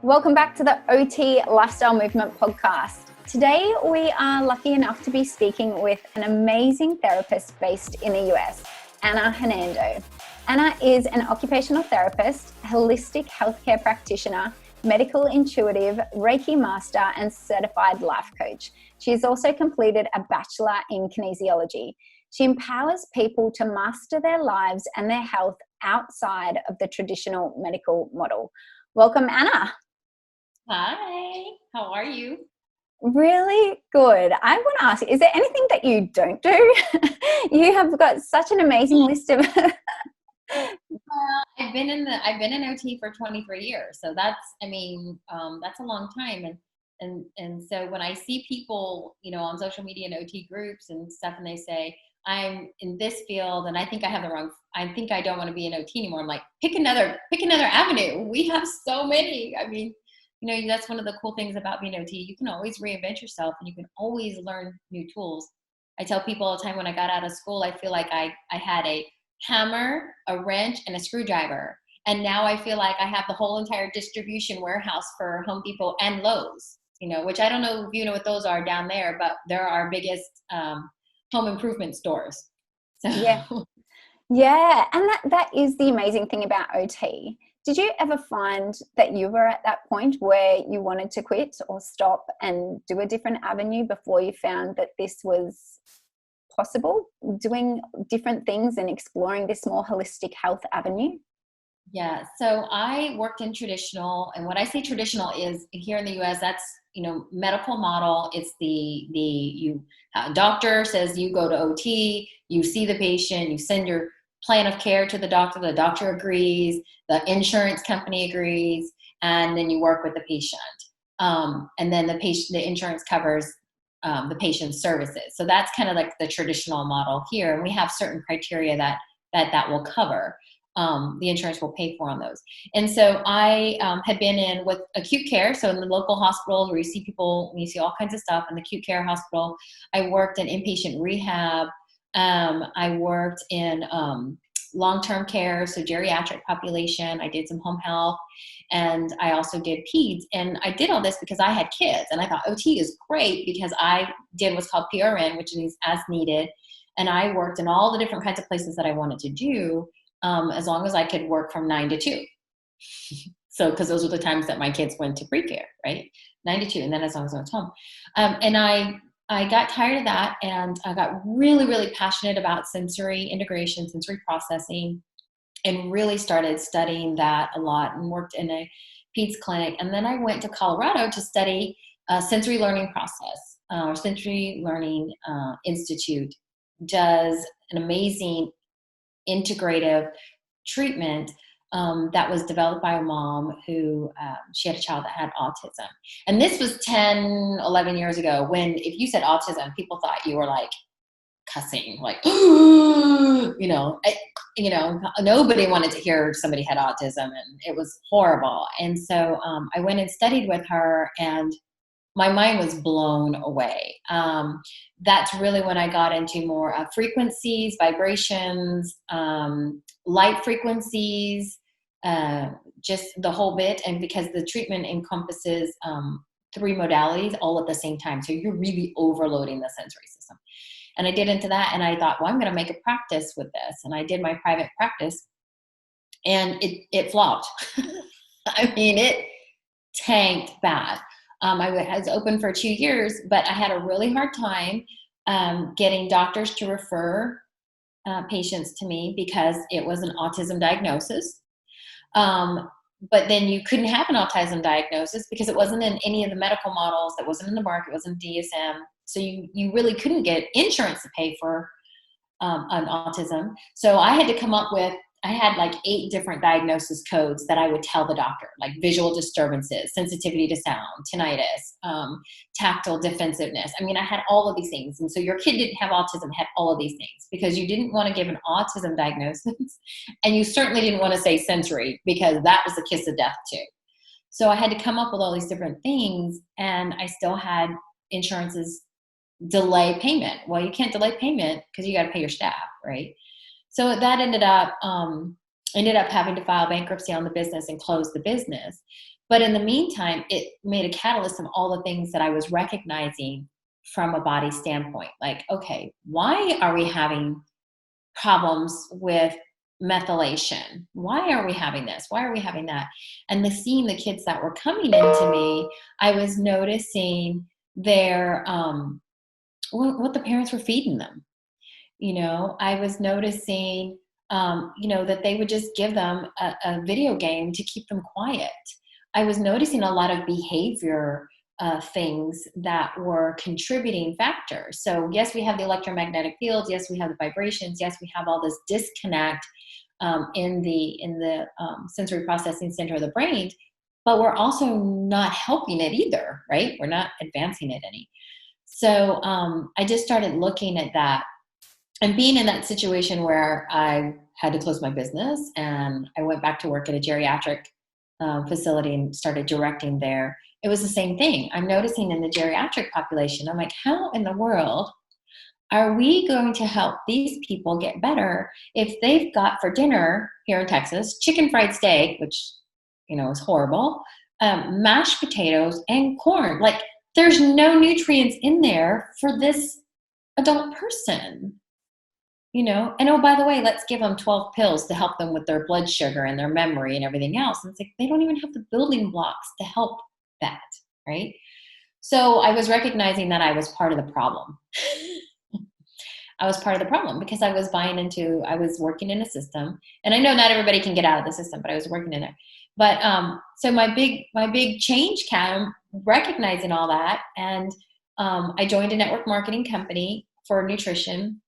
Welcome back to the OT Lifestyle Movement podcast. Today, we are lucky enough to be speaking with an amazing therapist based in the US, Anna Hernando. Anna is an occupational therapist, holistic healthcare practitioner, medical intuitive, Reiki master, and certified life coach. She has also completed a bachelor in kinesiology. She empowers people to master their lives and their health outside of the traditional medical model. Welcome, Anna. Hi, how are you? Really good. I want to ask, is there anything that you don't do? You have got such an amazing list of I've been in OT for 23 years, so that's a long time. And so when I see people, on social media and OT groups and stuff, and they say I'm in this field, and I think I don't want to be in OT anymore. I'm like, pick another avenue. We have so many. That's one of the cool things about being OT. You can always reinvent yourself, and you can always learn new tools. I tell people all the time, when I got out of school, I feel like I had a hammer, a wrench, and a screwdriver. And now I feel like I have the whole entire distribution warehouse for Home Depot and Lowe's, which I don't know if you know what those are down there, but they're our biggest home improvement stores. So. Yeah. And that is the amazing thing about OT. Did you ever find that you were at that point where you wanted to quit or stop and do a different avenue before you found that this was possible, doing different things and exploring this more holistic health avenue? Yeah, so I worked in traditional, and what I say traditional is here in the US, that's, medical model. It's the doctor says you go to OT, you see the patient, you send your plan of care to the doctor agrees, the insurance company agrees, and then you work with the patient. And then the insurance covers the patient's services. So that's kind of like the traditional model here. And we have certain criteria that will cover. The insurance will pay for on those. And so I had been in with acute care. So in the local hospitals where you see people, you see all kinds of stuff in the acute care hospital. I worked in inpatient rehab. I worked in long-term care, so geriatric population. I did some home health, and I also did peds. And I did all this because I had kids, and I thought OT is great because I did what's called PRN, which means as needed. And I worked in all the different kinds of places that I wanted to do, as long as I could work from 9 to 2. So, because those were the times that my kids went to pre-care, right? 9 to 2, and then as long as I was home. And I got tired of that, and I got really, really passionate about sensory integration, sensory processing, and really started studying that a lot and worked in a peds clinic. And then I went to Colorado to study sensory learning process. Sensory Learning Institute does an amazing integrative treatment that was developed by a mom who she had a child that had autism. And this was 10, 11 years ago, when if you said autism, people thought you were like cussing, like, nobody wanted to hear somebody had autism, and it was horrible. And so I went and studied with her, and my mind was blown away. That's really when I got into more frequencies, vibrations, light frequencies, just the whole bit. And because the treatment encompasses 3 modalities all at the same time. So you're really overloading the sensory system. And I did into that, and I thought, well, I'm going to make a practice with this. And I did my private practice, and it flopped. It tanked bad. I was open for 2 years, but I had a really hard time getting doctors to refer patients to me because it was an autism diagnosis. But then you couldn't have an autism diagnosis because it wasn't in any of the medical models, that wasn't in the market, it wasn't DSM. So you really couldn't get insurance to pay for an autism. So I had to come up with, I had like 8 different diagnosis codes that I would tell the doctor, like visual disturbances, sensitivity to sound, tinnitus, tactile defensiveness. I had all of these things. And so your kid didn't have autism, had all of these things, because you didn't want to give an autism diagnosis. And you certainly didn't want to say sensory, because that was the kiss of death too. So I had to come up with all these different things, and I still had insurances delay payment. Well, you can't delay payment because you got to pay your staff, right? So that ended up having to file bankruptcy on the business and close the business. But in the meantime, it made a catalyst of all the things that I was recognizing from a body standpoint. Like, okay, why are we having problems with methylation? Why are we having this? Why are we having that? And seeing the kids that were coming into me, I was noticing their what the parents were feeding them. I was noticing that they would just give them a video game to keep them quiet. I was noticing a lot of behavior things that were contributing factors. So yes, we have the electromagnetic fields. Yes, we have the vibrations. Yes, we have all this disconnect in the sensory processing center of the brain, but we're also not helping it either, right? We're not advancing it any. So I just started looking at that and being in that situation where I had to close my business and I went back to work at a geriatric facility and started directing there. It was the same thing. I'm noticing in the geriatric population, I'm like, how in the world are we going to help these people get better if they've got for dinner here in Texas, chicken fried steak, which, is horrible, mashed potatoes and corn. Like, there's no nutrients in there for this adult person. And oh, by the way, let's give them 12 pills to help them with their blood sugar and their memory and everything else. And it's like, they don't even have the building blocks to help that, right? So I was recognizing that I was part of the problem. I was part of the problem because I was working in a system, and I know not everybody can get out of the system, but I was working in there. But so my big change came recognizing all that. And I joined a network marketing company for nutrition.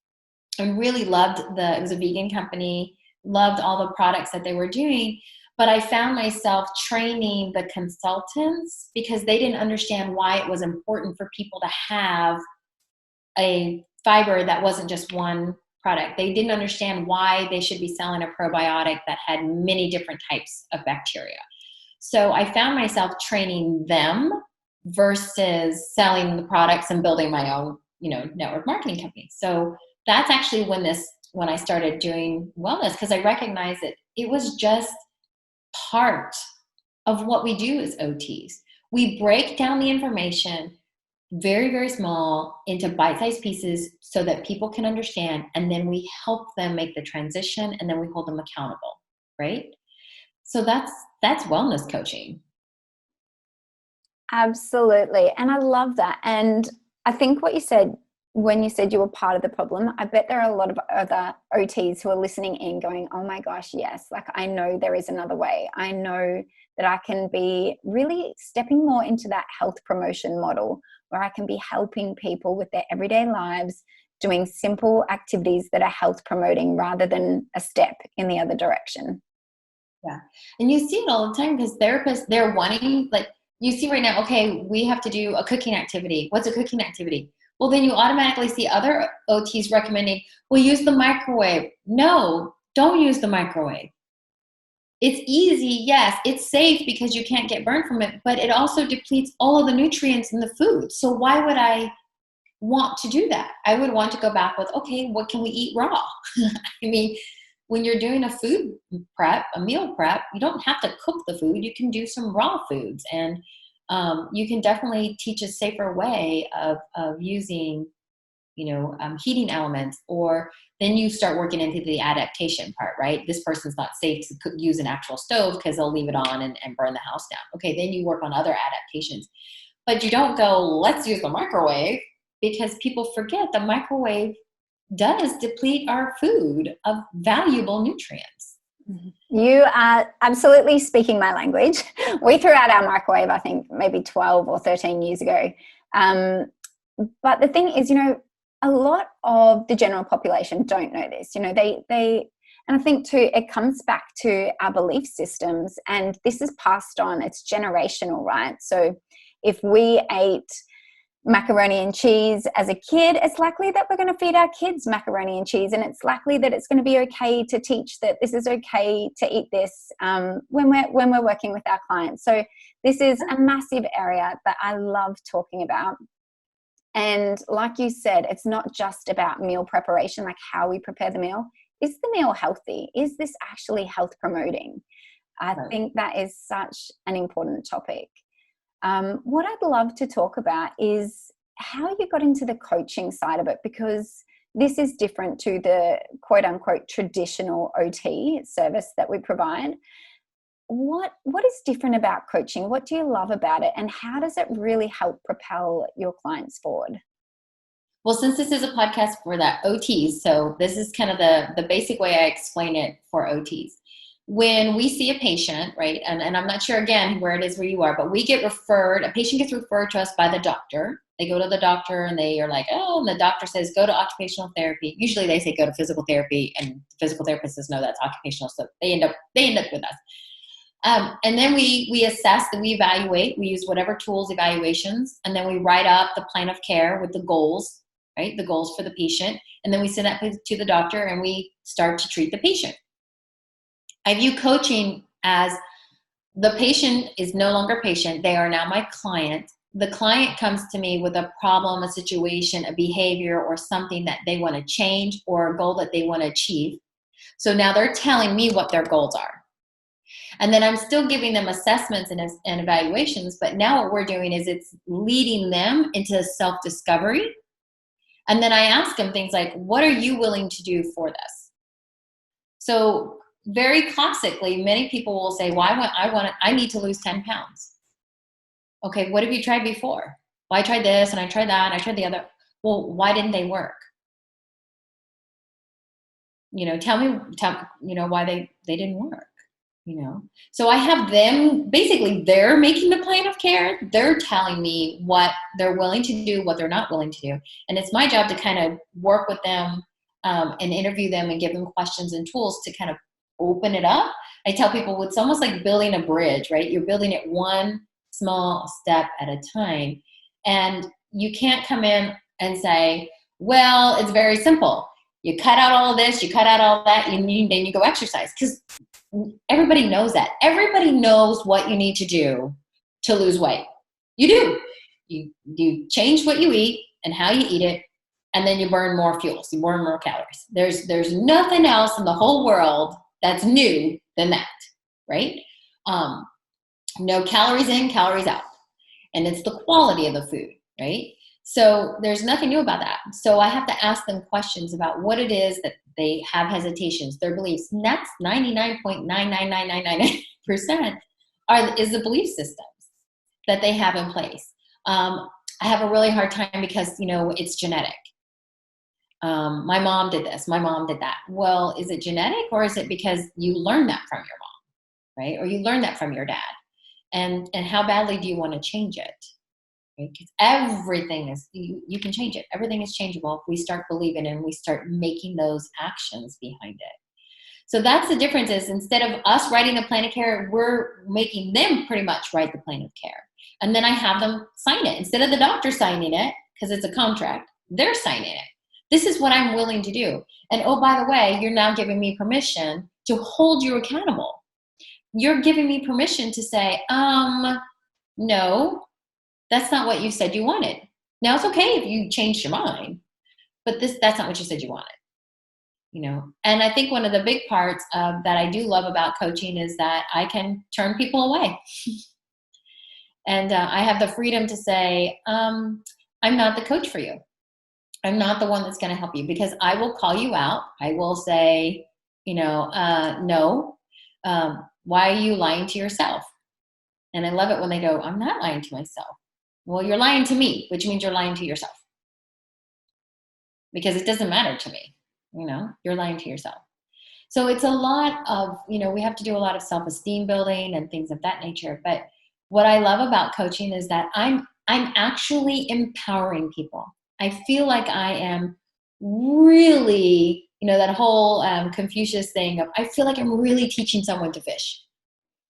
And really loved it was a vegan company, loved all the products that they were doing. But I found myself training the consultants because they didn't understand why it was important for people to have a fiber that wasn't just one product. They didn't understand why they should be selling a probiotic that had many different types of bacteria. So I found myself training them versus selling the products and building my own, network marketing company. So that's actually when I started doing wellness, because I recognized that it was just part of what we do as OTs. We break down the information very, very small into bite-sized pieces so that people can understand, and then we help them make the transition, and then we hold them accountable, right? So that's wellness coaching. Absolutely. And I love that. And I think what you said, when you said you were part of the problem, I bet there are a lot of other OTs who are listening in going, oh my gosh, yes, like I know there is another way. I know that I can be really stepping more into that health promotion model where I can be helping people with their everyday lives, doing simple activities that are health promoting rather than a step in the other direction. Yeah. And you see it all the time because therapists, they're wanting, like you see right now, okay, we have to do a cooking activity. What's a cooking activity? Well, then you automatically see other OTs recommending, well, use the microwave. No, don't use the microwave. It's easy, yes. It's safe because you can't get burned from it, but it also depletes all of the nutrients in the food. So why would I want to do that? I would want to go back with, okay, what can we eat raw? I mean, when you're doing a food prep, a meal prep, you don't have to cook the food. You can do some raw foods, and you can definitely teach a safer way of using, heating elements. Or then you start working into the adaptation part, right? This person's not safe to use an actual stove because they'll leave it on and burn the house down. Okay, then you work on other adaptations. But you don't go, let's use the microwave, because people forget the microwave does deplete our food of valuable nutrients. You are absolutely speaking my language. We threw out our microwave, I think, maybe 12 or 13 years ago. But the thing is, a lot of the general population don't know this. And I think too, it comes back to our belief systems, and this is passed on. It's generational, right? So if we ate macaroni and cheese as a kid, it's likely that we're going to feed our kids macaroni and cheese, and it's likely that it's going to be okay to teach that this is okay to eat this when we're working with our clients. So this is a massive area that I love talking about. And like you said, it's not just about meal preparation, like how we prepare the meal. Is the meal healthy? Is this actually health promoting? I Right. think that is such an important topic. What I'd love to talk about is how you got into the coaching side of it, because this is different to the quote unquote traditional OT service that we provide. What is different about coaching? What do you love about it? And how does it really help propel your clients forward? Well, since this is a podcast for the OTs, so this is kind of the basic way I explain it for OTs. When we see a patient, right, and I'm not sure again where it is where you are, but we get referred, a patient gets referred to us by the doctor. They go to the doctor and they are like, oh, and the doctor says, go to occupational therapy. Usually they say go to physical therapy, and physical therapists says, no, that's occupational. So they end up with us. And then we assess, and we evaluate, we use whatever tools, evaluations, and then we write up the plan of care with the goals, right? The goals for the patient. And then we send that to the doctor and we start to treat the patient. I view coaching as the patient is no longer patient. They are now my client. The client comes to me with a problem, a situation, a behavior, or something that they want to change, or a goal that they want to achieve. So now they're telling me what their goals are. And then I'm still giving them assessments and evaluations, but now what we're doing is it's leading them into self-discovery. And then I ask them things like, what are you willing to do for this? So very classically, many people will say, well, I need to lose 10 pounds. Okay, what have you tried before? Well, I tried this and I tried that and I tried the other. Well, why didn't they work? Tell me, why they didn't work. So I have them, basically they're making the plan of care. They're telling me what they're willing to do, what they're not willing to do. And it's my job to kind of work with them and interview them and give them questions and tools to kind of open it up. I tell people it's almost like building a bridge, right? You're building it one small step at a time. And you can't come in and say, well, it's very simple. You cut out all of this, you cut out all that, and then you go exercise. Because everybody knows that. Everybody knows what you need to do to lose weight. You do. You change what you eat and how you eat it, and then you burn more fuels. You burn more calories. There's nothing else in the whole world that's new than that, right? No calories in, calories out. And it's the quality of the food, right? So there's nothing new about that. So I have to ask them questions about what it is that they have hesitations, their beliefs. And that's 99.99999% is the belief systems that they have in place. I have a really hard time because, it's genetic. My mom did this, my mom did that. Well, is it genetic, or is it because you learned that from your mom, right? Or you learned that from your dad? And how badly do you want to change it? Because everything is, you can change it. Everything is changeable if we start believing and we start making those actions behind it. So that's the difference, is instead of us writing the plan of care, we're making them pretty much write the plan of care. And then I have them sign it. Instead of the doctor signing it, because it's a contract, they're signing it. This is what I'm willing to do. And oh, by the way, you're now giving me permission to hold you accountable. You're giving me permission to say, no, that's not what you said you wanted. Now it's okay if you changed your mind, but that's not what you said you wanted. And I think one of the big parts that I do love about coaching is that I can turn people away. And I have the freedom to say, I'm not the coach for you. I'm not the one that's going to help you, because I will call you out. I will say, no, why are you lying to yourself? And I love it when they go, I'm not lying to myself. Well, you're lying to me, which means you're lying to yourself. Because it doesn't matter to me. You're lying to yourself. So it's a lot of, we have to do a lot of self-esteem building and things of that nature. But what I love about coaching is that I'm actually empowering people. I feel like I am really, that whole Confucius thing of, I feel like I'm really teaching someone to fish,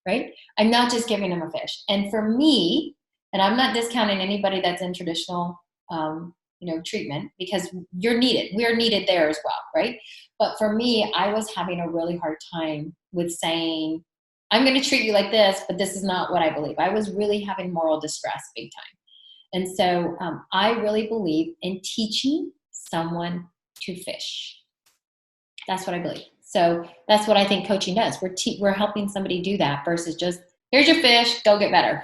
right? I'm not just giving them a fish. And for me, and I'm not discounting anybody that's in traditional, treatment, because you're needed. We're needed there as well, right? But for me, I was having a really hard time with saying, I'm going to treat you like this, but this is not what I believe. I was really having moral distress big time. And so I really believe in teaching someone to fish. That's what I believe. So that's what I think coaching does. We're helping somebody do that versus just, here's your fish, go get better.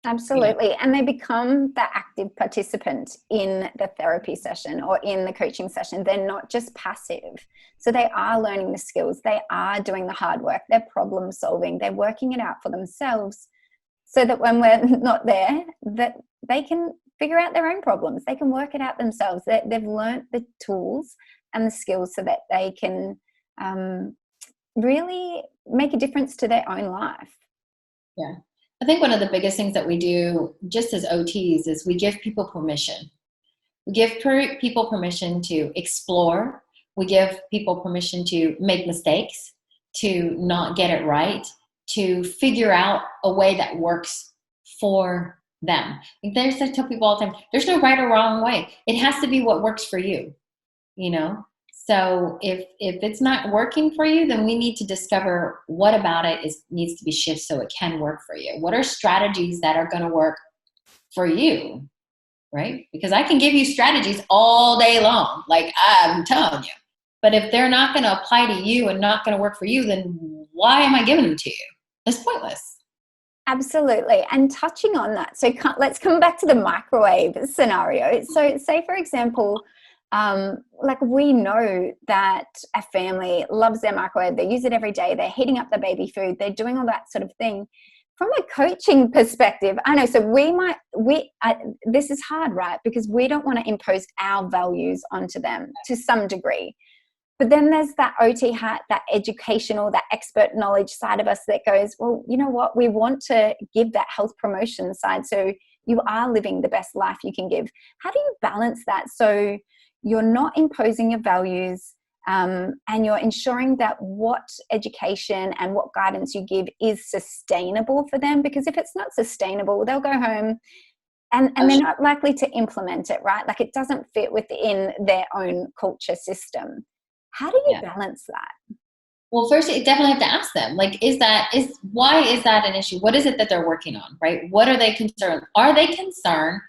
Absolutely. And they become the active participant in the therapy session or in the coaching session. They're not just passive. So they are learning the skills. They are doing the hard work. They're problem solving. They're working it out for themselves so that when we're not there, that they can figure out their own problems. They can work it out themselves. They've learned the tools and the skills so that they can really make a difference to their own life. Yeah. I think one of the biggest things that we do just as OTs is we give people permission. We give people permission to explore. We give people permission to make mistakes, to not get it right, to figure out a way that works for them. I tell people all the time, there's no right or wrong way. It has to be what works for you, you know? So if it's not working for you, then we need to discover what about it needs to be shifted so it can work for you. What are strategies that are going to work for you, right? Because I can give you strategies all day long, like I'm telling you. But if they're not going to apply to you and not going to work for you, then why am I giving them to you? It's pointless. Absolutely. And touching on that, so let's come back to the microwave scenario. So say, for example, like we know that a family loves their microwave. They use it every day. They're heating up the baby food. They're doing all that sort of thing. From a coaching perspective, I know, so this is hard, right? Because we don't want to impose our values onto them to some degree. But then there's that OT hat, that educational, that expert knowledge side of us that goes, well, you know what? We want to give that health promotion side. So you are living the best life you can give. How do you balance that so you're not imposing your values and you're ensuring that what education and what guidance you give is sustainable for them? Because if it's not sustainable, they'll go home and they're not likely to implement it, right? Like it doesn't fit within their own culture system. How do you balance that? Well, first, you definitely have to ask them, like, why is that an issue? What is it that they're working on, right? What are they concerned? Are they concerned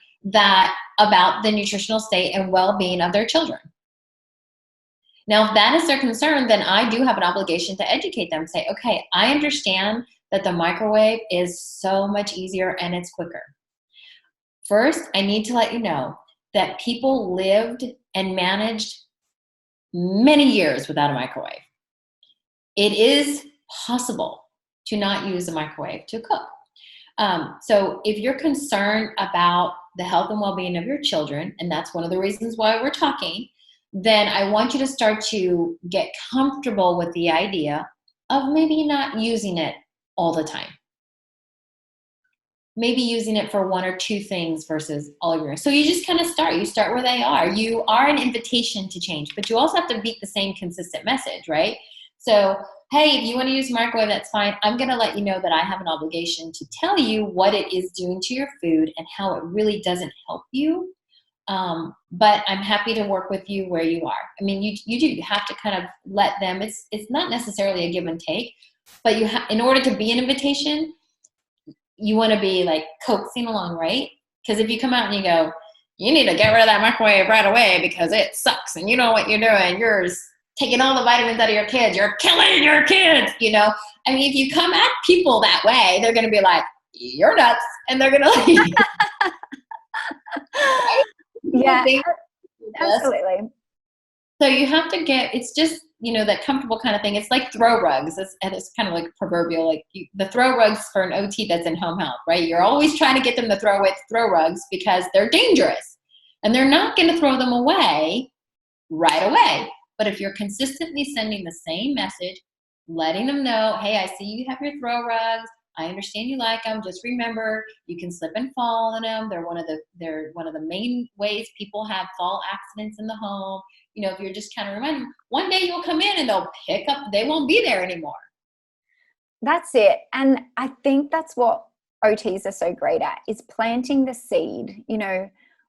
about the nutritional state and well-being of their children? Now, if that is their concern, then I do have an obligation to educate them, say, okay, I understand that the microwave is so much easier and it's quicker. First, I need to let you know that people lived and managed many years without a microwave. It is possible to not use a microwave to cook. So if you're concerned about the health and well-being of your children, and that's one of the reasons why we're talking, then I want you to start to get comfortable with the idea of maybe not using it all the time. Maybe using it for one or two things versus all of your. So you just kind of you start where they are. You are an invitation to change, but you also have to beat the same consistent message, right? So, hey, if you want to use microwave, that's fine. I'm going to let you know that I have an obligation to tell you what it is doing to your food and how it really doesn't help you. But I'm happy to work with you where you are. I mean, you have to kind of let them, it's not necessarily a give and take, but in order to be an invitation, you want to be like coaxing along, right? Because if you come out and you go, you need to get rid of that microwave right away because it sucks and you know what you're doing. You're taking all the vitamins out of your kids. You're killing your kids, you know? I mean, if you come at people that way, they're going to be like, you're nuts. And they're going to leave. Right? Yeah, absolutely. So you have to it's just, that comfortable kind of thing. It's like throw rugs. It's kind of like proverbial, like the throw rugs for an OT that's in home health, right? You're always trying to get them to throw away throw rugs because they're dangerous and they're not going to throw them away right away. But if you're consistently sending the same message, letting them know, hey, I see you have your throw rugs. I understand you like them. Just remember, you can slip and fall in them. They're one of the main ways people have fall accidents in the home. If you're just kind of reminding them, one day you'll come in and they'll pick up, they won't be there anymore. That's it. And I think that's what OTs are so great at, is planting the seed.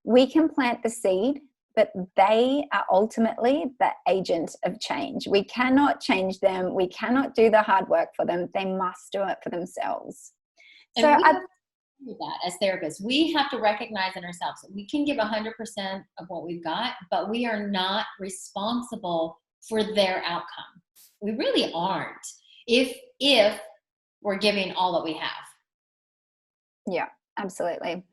We can plant the seed, but they are ultimately the agent of change. We cannot change them. We cannot do the hard work for them. They must do it for themselves. And so that as therapists, we have to recognize in ourselves that we can give 100% of what we've got, but we are not responsible for their outcome. We really aren't if we're giving all that we have. Yeah, absolutely.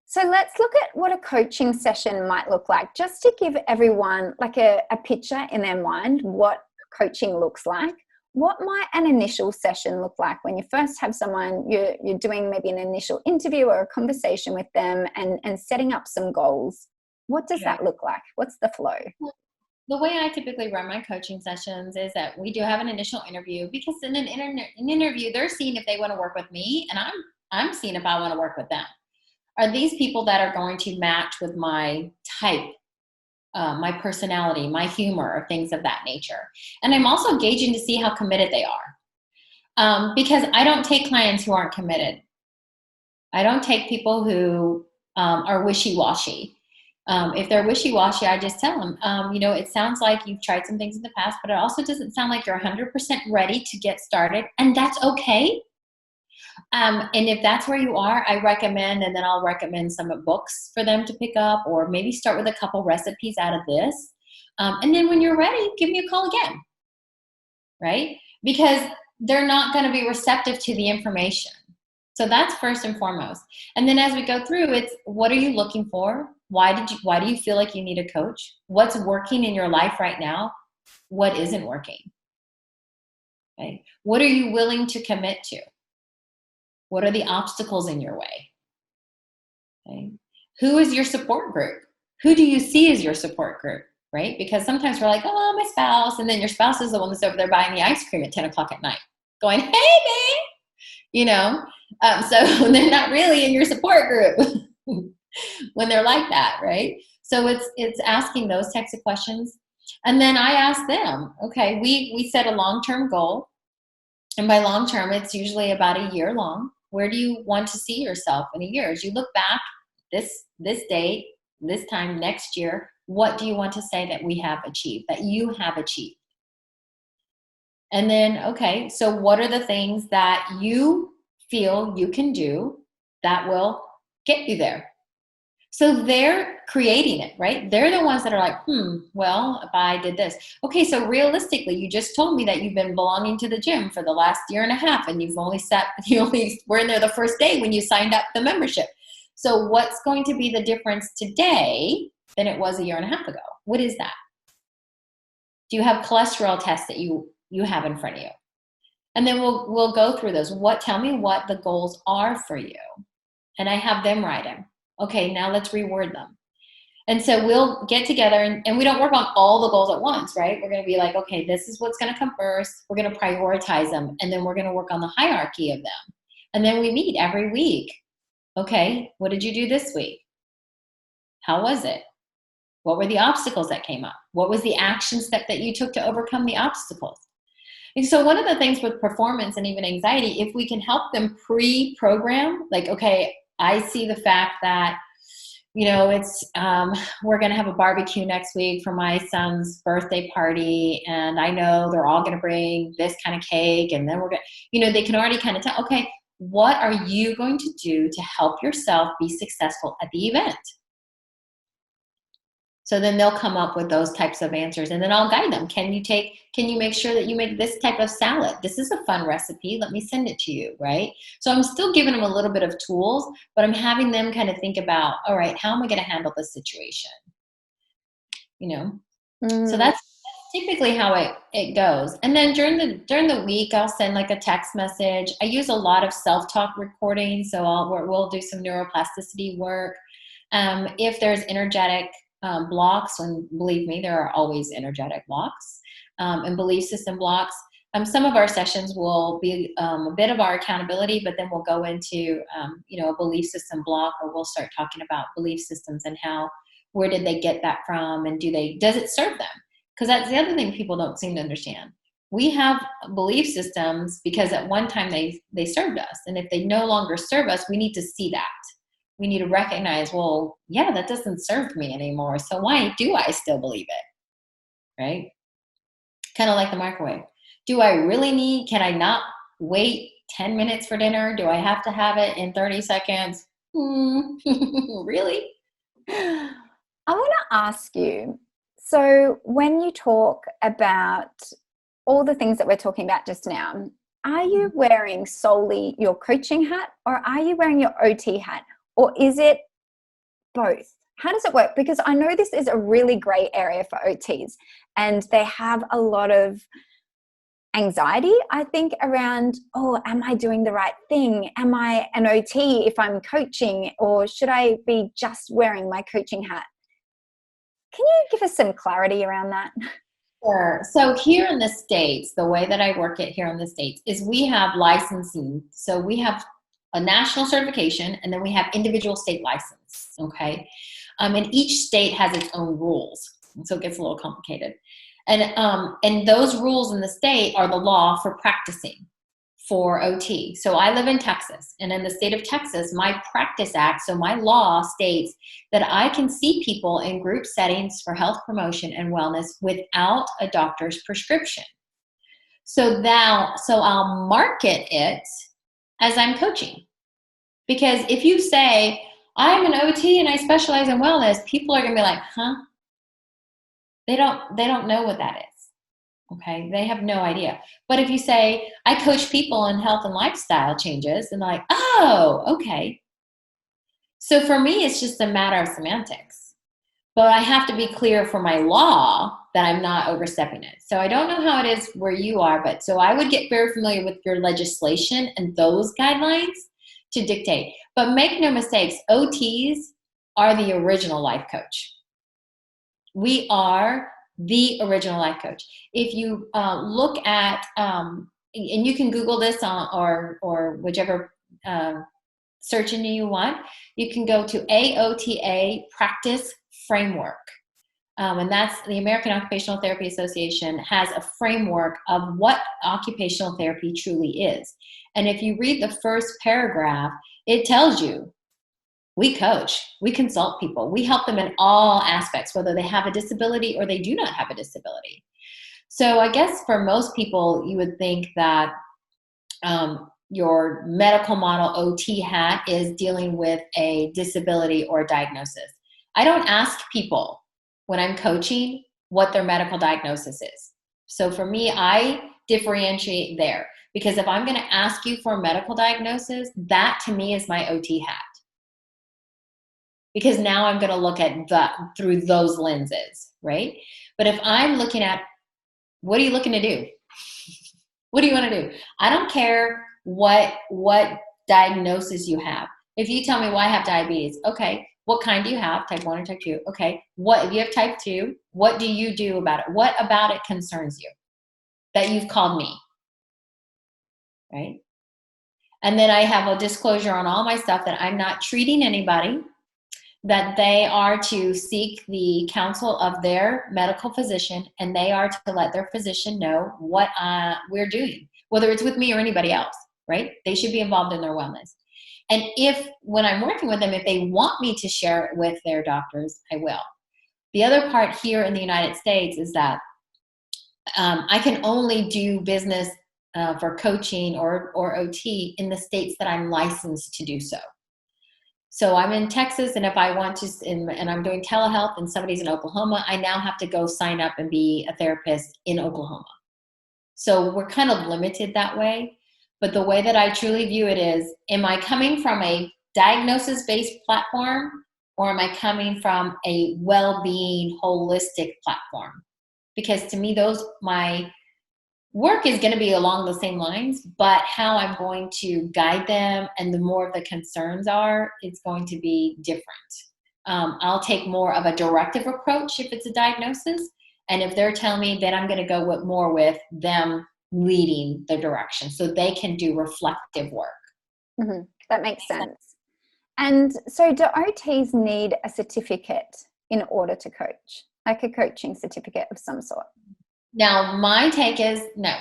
So let's look at what a coaching session might look like, just to give everyone like a picture in their mind what coaching looks like. What might an initial session look like when you first have someone, you're doing maybe an initial interview or a conversation with them and setting up some goals? What does that look like? What's the flow? The way I typically run my coaching sessions is that we do have an initial interview, because in an interview, they're seeing if they want to work with me, and I'm seeing if I want to work with them. Are these people that are going to match with my type, my personality, my humor, or things of that nature? And I'm also gauging to see how committed they are. Because I don't take clients who aren't committed. I don't take people who are wishy-washy. If they're wishy-washy, I just tell them, it sounds like you've tried some things in the past, but it also doesn't sound like you're 100% ready to get started, and that's okay. And if that's where you are, I recommend, and then I'll recommend some books for them to pick up, or maybe start with a couple recipes out of this. And then when you're ready, give me a call again, right? Because they're not going to be receptive to the information. So that's first and foremost. And then as we go through, it's what are you looking for? Why do you feel like you need a coach? What's working in your life right now? What isn't working? Okay. What are you willing to commit to? What are the obstacles in your way? Okay. Who is your support group? Who do you see as your support group? Right? Because sometimes we're like, oh, my spouse. And then your spouse is the one that's over there buying the ice cream at 10 o'clock at night going, hey, babe. So they're not really in your support group when they're like that, right? So it's asking those types of questions. And then I ask them, okay, we set a long-term goal. And by long-term, it's usually about a year long. Where do you want to see yourself in a year? As you look back this date, this time next year, what do you want to say that we have achieved, that you have achieved? And then, okay, so what are the things that you feel you can do that will get you there? So they're creating it, right? They're the ones that are like, well, if I did this. Okay, so realistically, you just told me that you've been belonging to the gym for the last year and a half, and you only were in there the first day when you signed up the membership. So what's going to be the difference today than it was a year and a half ago? What is that? Do you have cholesterol tests that you have in front of you? And then we'll go through those. Tell me what the goals are for you. And I have them write them. Okay, now let's reword them. And so we'll get together, and we don't work on all the goals at once, right? We're going to be like, okay, this is what's going to come first. We're going to prioritize them, and then we're going to work on the hierarchy of them. And then we meet every week. Okay, what did you do this week? How was it? What were the obstacles that came up? What was the action step that you took to overcome the obstacles? And so one of the things with performance and even anxiety, if we can help them pre-program, like, okay, I see the fact that, it's we're going to have a barbecue next week for my son's birthday party, and I know they're all going to bring this kind of cake, and then we're going to, they can already kind of tell, okay, what are you going to do to help yourself be successful at the event? So then they'll come up with those types of answers, and then I'll guide them. Can you make sure that you make this type of salad? This is a fun recipe. Let me send it to you, right? So I'm still giving them a little bit of tools, but I'm having them kind of think about, all right, how am I going to handle this situation? So that's typically how it goes. And then during the week, I'll send like a text message. I use a lot of self-talk recordings, so we'll do some neuroplasticity work. If there's energetic blocks, and believe me, there are always energetic blocks and belief system blocks. Some of our sessions will be a bit of our accountability, but then we'll go into a belief system block, or we'll start talking about belief systems and where did they get that from, and does it serve them? Because that's the other thing people don't seem to understand. We have belief systems because at one time they served us, and if they no longer serve us, we need to see that. We need to recognize, well, yeah, that doesn't serve me anymore. So why do I still believe it? Right? Kind of like the microwave. Do I really can I not wait 10 minutes for dinner? Do I have to have it in 30 seconds? Really? I want to ask you, so when you talk about all the things that we're talking about just now, are you wearing solely your coaching hat, or are you wearing your OT hat, or is it both? How does it work? Because I know this is a really great area for OTs, and they have a lot of anxiety, I think, around, oh, am I doing the right thing? Am I an OT if I'm coaching, or should I be just wearing my coaching hat? Can you give us some clarity around that? Sure. So here in the States, the way that I work it here in the States is we have licensing. So we have a national certification, and then we have individual state license. Okay. And each state has its own rules. So it gets a little complicated. And those rules in the state are the law for practicing for OT. So I live in Texas, and in the state of Texas, my Practice Act, so my law states that I can see people in group settings for health promotion and wellness without a doctor's prescription. So I'll market it as I'm coaching. Because if you say, I'm an OT and I specialize in wellness, people are going to be like, huh? They don't know what that is. Okay, they have no idea. But if you say, I coach people in health and lifestyle changes, and they're like, oh, okay. So for me, it's just a matter of semantics. But I have to be clear for my law that I'm not overstepping it. So I don't know how it is where you are, but so I would get very familiar with your legislation and those guidelines to dictate. But make no mistakes, OTs are the original life coach. We are the original life coach. If you look at, and you can Google this or whichever search engine you want, you can go to AOTA Practice Framework. And that's the American Occupational Therapy Association has a framework of what occupational therapy truly is. And if you read the first paragraph, it tells you we coach, we consult people, we help them in all aspects, whether they have a disability or they do not have a disability. So I guess for most people, you would think that your medical model OT hat is dealing with a disability or a diagnosis. I don't ask people when I'm coaching what their medical diagnosis is. So for me, I differentiate there, because if I'm going to ask you for a medical diagnosis, that to me is my OT hat. Because now I'm going to look at through those lenses, right? But if I'm looking at, what are you looking to do? What do you want to do? I don't care what diagnosis you have. If you tell me, well, I have diabetes, okay, what kind do you have? Type 1 or type 2? Okay, what if you have type 2, what do you do about it? What about it concerns you that you've called me, right? And then I have a disclosure on all my stuff that I'm not treating anybody, that they are to seek the counsel of their medical physician, and they are to let their physician know what we're doing, whether it's with me or anybody else, right? They should be involved in their wellness. And if, when I'm working with them, if they want me to share it with their doctors, I will. The other part here in the United States is that I can only do business for coaching or OT in the states that I'm licensed to do so. So I'm in Texas, and if I want to, and I'm doing telehealth and somebody's in Oklahoma, I now have to go sign up and be a therapist in Oklahoma. So we're kind of limited that way. But the way that I truly view it is, am I coming from a diagnosis-based platform, or am I coming from a well-being, holistic platform? Because to me, my work is going to be along the same lines, but how I'm going to guide them and the more the concerns are, it's going to be different. I'll take more of a directive approach if it's a diagnosis. And if they're telling me, then I'm going to go more with them leading the direction so they can do reflective work. Mm-hmm. That makes sense. And so do OTs need a certificate in order to coach, like a coaching certificate of some sort? Now, my take is no.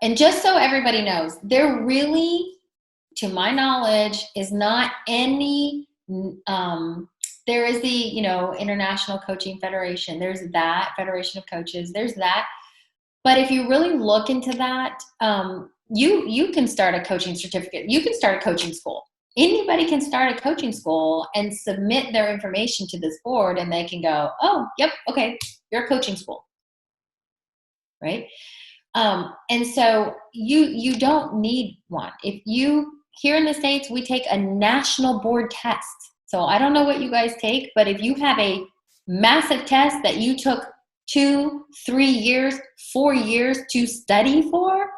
And just so everybody knows, there really, to my knowledge, is not any, there is the, International Coaching Federation. There's that, Federation of Coaches. There's that. But if you really look into that, you can start a coaching certificate. You can start a coaching school. Anybody can start a coaching school and submit their information to this board, and they can go, oh, yep, okay, you're a coaching school. Right? And so you don't need one. If you, here in the States, we take a national board test. So I don't know what you guys take, but if you have a massive test that you took 2, 3 years, 4 years to study for,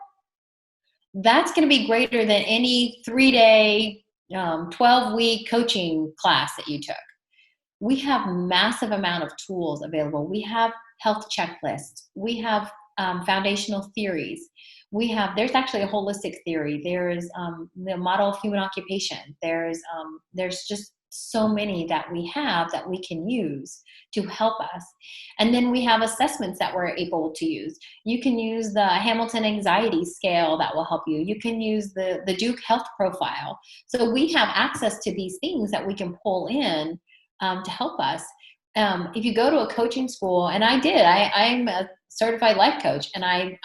that's going to be greater than any 3-day, 12-week coaching class that you took. We have massive amount of tools available. We have health checklists. We have foundational theories. There's actually a holistic theory. There's the model of human occupation. There's just so many that we have that we can use to help us. And then we have assessments that we're able to use. You can use the Hamilton Anxiety Scale that will help you. You can use the Duke Health Profile. So we have access to these things that we can pull in to help us. If you go to a coaching school, and I did, I'm a certified life coach, and I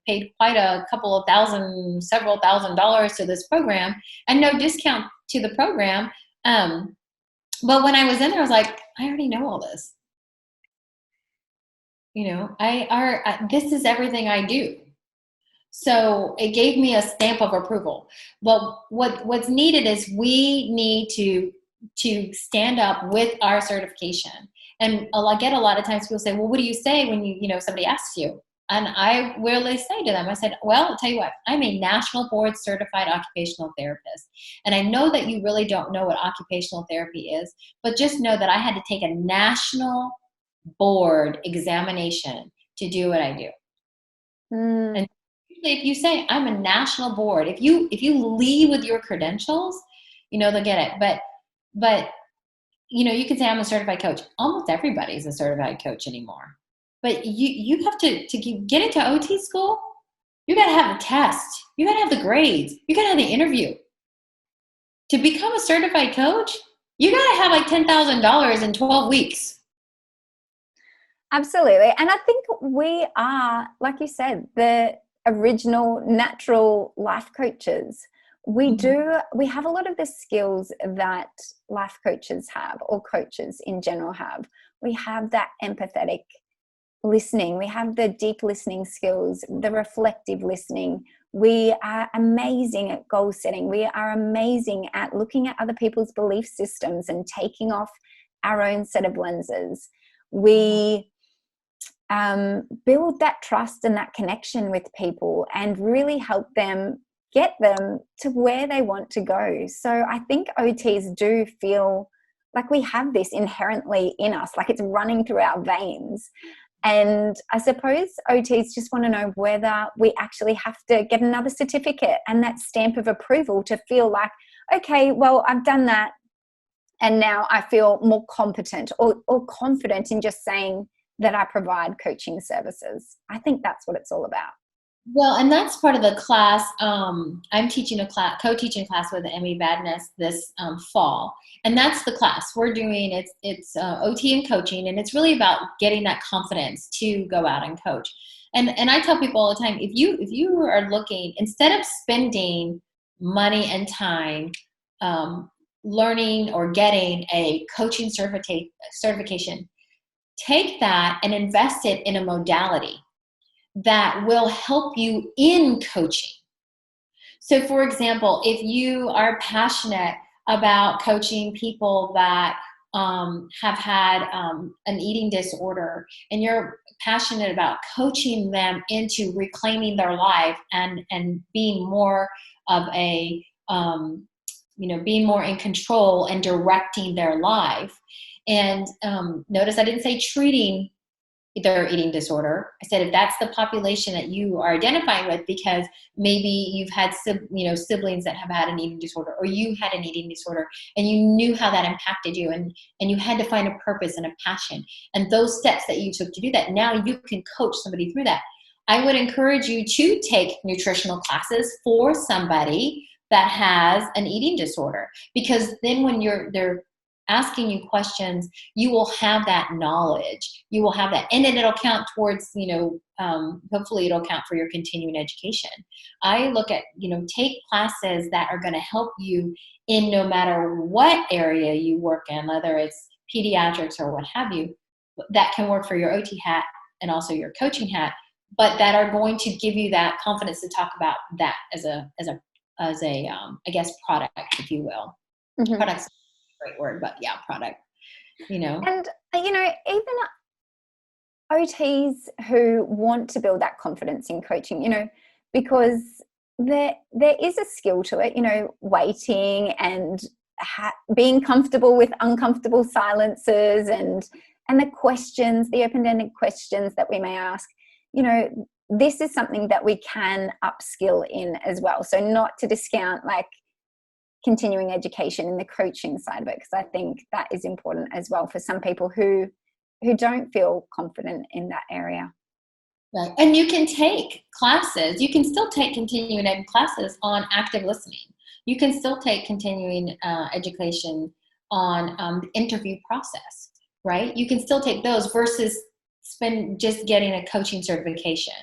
paid quite a couple of thousand, several $1,000s to this program, and no discount to the program. But when I was in there, I was like, I already know all this. This is everything I do. So it gave me a stamp of approval. But what's needed is we need to stand up with our certification. And I get a lot of times people say, well, what do you say when somebody asks you? And I really say to them, I said, well, I'll tell you what, I'm a national board certified occupational therapist. And I know that you really don't know what occupational therapy is, but just know that I had to take a national board examination to do what I do. And if you say I'm a national board, if you lead with your credentials, they'll get it. But you can say I'm a certified coach. Almost everybody's a certified coach anymore. But you have to get into OT school, you got to have the test. You got to have the grades. You got to have the interview. To become a certified coach, you got to have like $10,000 in 12 weeks. Absolutely. And I think we are, like you said, the original natural life coaches. We have a lot of the skills that life coaches have, or coaches in general have. We have that empathetic listening. We have the deep listening skills, the reflective listening. We are amazing at goal setting. We are amazing at looking at other people's belief systems and taking off our own set of lenses. We build that trust and that connection with people and really help them, get them to where they want to go. So I think OTs do feel like we have this inherently in us, like it's running through our veins. And I suppose OTs just want to know whether we actually have to get another certificate and that stamp of approval to feel like, okay, well, I've done that, and now I feel more competent or confident in just saying that I provide coaching services. I think that's what it's all about. Well, and that's part of the class. I'm teaching a class, co-teaching class with Emmy Badness this fall, and that's the class we're doing. It's OT and coaching, and it's really about getting that confidence to go out and coach. And I tell people all the time, if you are looking, instead of spending money and time learning or getting a coaching certification, take that and invest it in a modality that will help you in coaching. So for example, if you are passionate about coaching people that have had an eating disorder, and you're passionate about coaching them into reclaiming their life and being more of a, being more in control and directing their life. And notice I didn't say treating their eating disorder. I said if that's the population that you are identifying with, because maybe you've had siblings that have had an eating disorder, or you had an eating disorder and you knew how that impacted you, and you had to find a purpose and a passion, and those steps that you took to do that, now you can coach somebody through that. I would encourage you to take nutritional classes for somebody that has an eating disorder, because then when they're asking you questions, you will have that knowledge. You will have that, and then it'll count towards, hopefully it'll count for your continuing education. I look at, take classes that are going to help you in no matter what area you work in, whether it's pediatrics or what have you, that can work for your OT hat and also your coaching hat. but that are going to give you that confidence to talk about that as a I guess product, if you will. Mm-hmm. Product's a great word, but yeah, product, And, even OTs who want to build that confidence in coaching, because there is a skill to it, waiting and being comfortable with uncomfortable silences and the questions, the open-ended questions that we may ask. This is something that we can upskill in as well. So not to discount like continuing education in the coaching side of it, because I think that is important as well for some people who don't feel confident in that area. Right. And you can take classes. You can still take continuing ed classes on active listening. You can still take continuing education on the interview process, right? You can still take those versus spend just getting a coaching certification.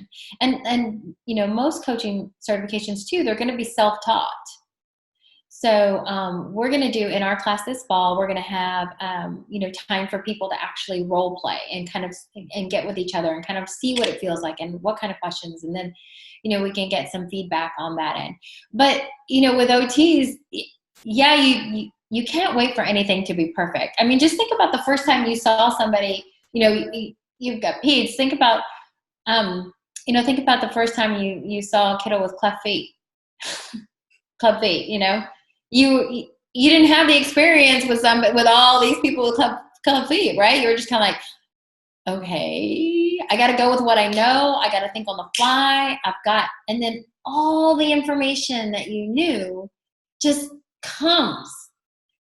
And most coaching certifications too, they're going to be self-taught. So we're going to do in our class this fall, we're going to have, time for people to actually role play and kind of and get with each other and kind of see what it feels like and what kind of questions. And then, we can get some feedback on that end. But, with OTs, yeah, you can't wait for anything to be perfect. I mean, just think about the first time you saw somebody, you've got peds. Think about the first time you saw a kiddo with club feet. Club feet, you didn't have the experience with all these people with club feet, right? You were just kind of like, okay, I got to go with what I know. I got to think on the fly. And then all the information that you knew just comes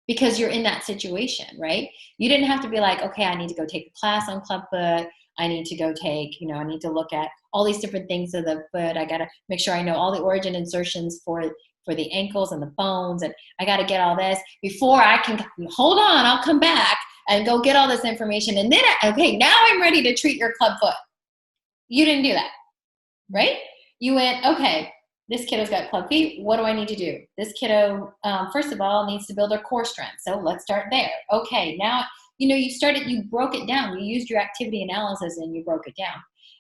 because you're in that situation, right? You didn't have to be like, okay, I need to go take a class on club foot. I need to go take, I need to look at all these different things of the foot. I got to make sure I know all the origin insertions for the ankles and the bones. And I got to get all this before I can hold on. I'll come back and go get all this information. And then, okay, now I'm ready to treat your club foot. You didn't do that, right? You went, okay, this kiddo's got club feet. What do I need to do? This kiddo, first of all, needs to build their core strength. So let's start there. Okay, now, you broke it down. You used your activity analysis and you broke it down.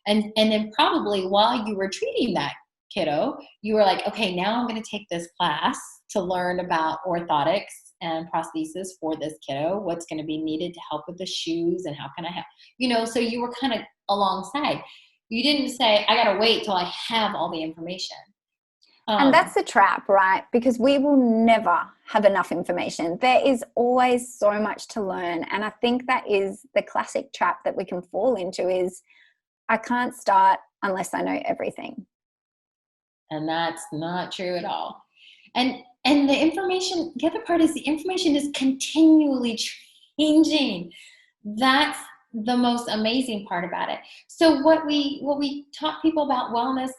And then probably while you were treating that kiddo, you were like, okay, now I'm going to take this class to learn about orthotics and prosthesis for this kiddo. What's going to be needed to help with the shoes and how can I help? So you were kind of alongside. You didn't say, I got to wait till I have all the information. And that's the trap, right? Because we will never have enough information. There is always so much to learn. And I think that is the classic trap that we can fall into is I can't start unless I know everything. And that's not true at all. And the information, the other part is the information is continually changing. That's the most amazing part about it. So what we taught people about wellness,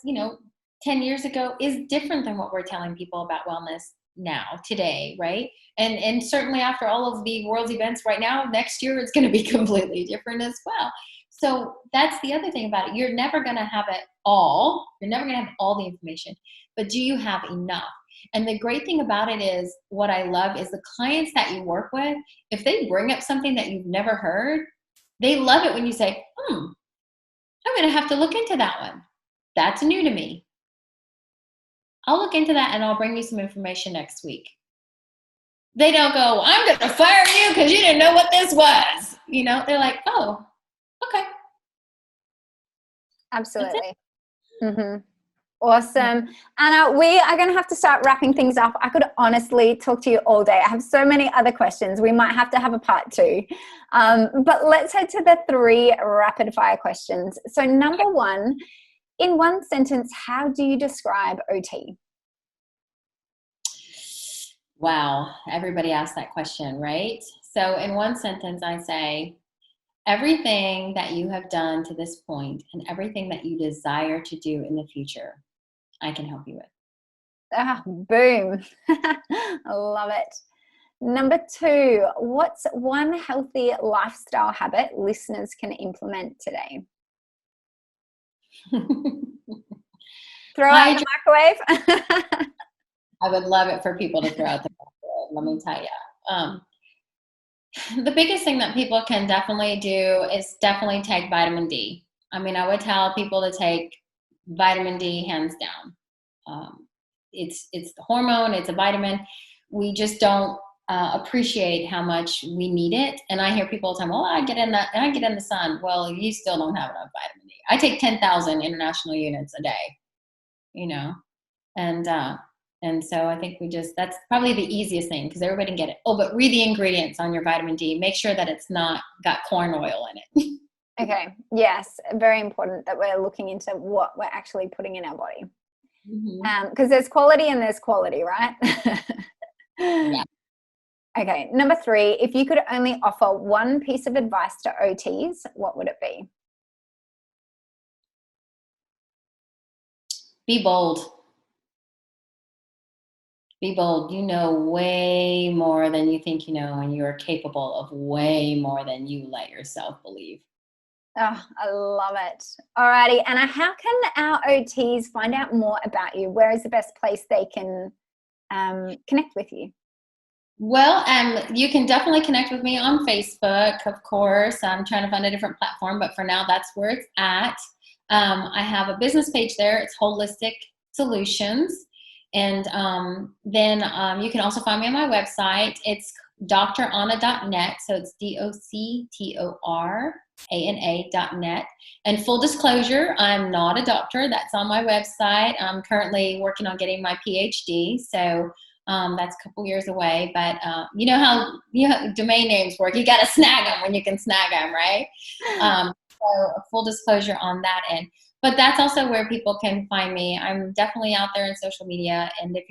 10 years ago is different than what we're telling people about wellness now, today, right? And certainly after all of the world's events right now, next year it's going to be completely different as well. So that's the other thing about it. You're never going to have it all. You're never going to have all the information, but do you have enough? And the great thing about it is what I love is the clients that you work with, if they bring up something that you've never heard, they love it when you say, I'm going to have to look into that one. That's new to me. I'll look into that and I'll bring you some information next week. They don't go, I'm going to fire you because you didn't know what this was. They're like, oh, okay. Absolutely. Mm-hmm. Awesome. Anna, we are going to have to start wrapping things up. I could honestly talk to you all day. I have so many other questions. We might have to have a part 2. But let's head to the 3 rapid fire questions. So number 1, in one sentence, how do you describe OT? Wow. Everybody asks that question, right? So in one sentence, I say, everything that you have done to this point and everything that you desire to do in the future, I can help you with. Boom. I love it. Number 2, what's one healthy lifestyle habit listeners can implement today? Throw out the microwave. I would love it for people to throw out the microwave, let me tell you. The biggest thing that people can definitely do is definitely take vitamin D. I mean, I would tell people to take vitamin D hands down. It's the hormone, it's a vitamin. We just don't appreciate how much we need it. And I hear people all the time, well, I get in the sun. Well, you still don't have enough vitamin D. I take 10,000 international units a day, and so I think that's probably the easiest thing, because everybody can get it. Oh, but read the ingredients on your vitamin D. Make sure that it's not got corn oil in it. Okay. Yes. Very important that we're looking into what we're actually putting in our body. Because there's quality and there's quality, right? Yeah. Okay. Number 3, if you could only offer one piece of advice to OTs, what would it be? Be bold. Be bold. You know way more than you think you know, and you are capable of way more than you let yourself believe. Oh, I love it. Alrighty, Anna, how can our OTs find out more about you? Where is the best place they can connect with you? Well, you can definitely connect with me on Facebook, of course. I'm trying to find a different platform, but for now, that's where it's at. I have a business page there. It's Holistic Solutions. And then you can also find me on my website. It's drana.net. So it's DOCTORANA.net. And full disclosure, I'm not a doctor. That's on my website. I'm currently working on getting my PhD. So that's a couple years away. But you know how domain names work. You got to snag them when you can snag them, right? So a full disclosure on that end. But that's also where people can find me. I'm definitely out there in social media. And if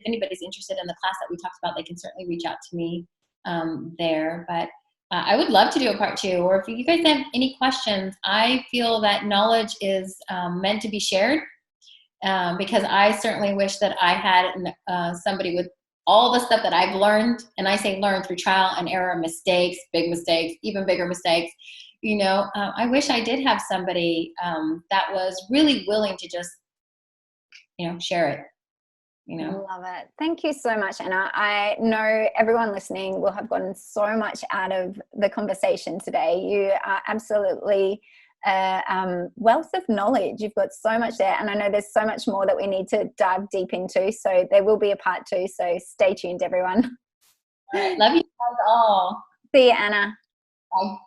anybody's interested in the class that we talked about, they can certainly reach out to me there. But I would love to do a part 2. Or if you guys have any questions, I feel that knowledge is meant to be shared, because I certainly wish that I had somebody with all the stuff that I've learned. And I say learn through trial and error, mistakes, big mistakes, even bigger mistakes. I wish I did have somebody that was really willing to just, share it. I love it. Thank you so much, Anna. I know everyone listening will have gotten so much out of the conversation today. You are absolutely a wealth of knowledge. You've got so much there, and I know there's so much more that we need to dive deep into. So there will be a part 2. So stay tuned, everyone. All right. Love you guys all. See you, Anna. Bye.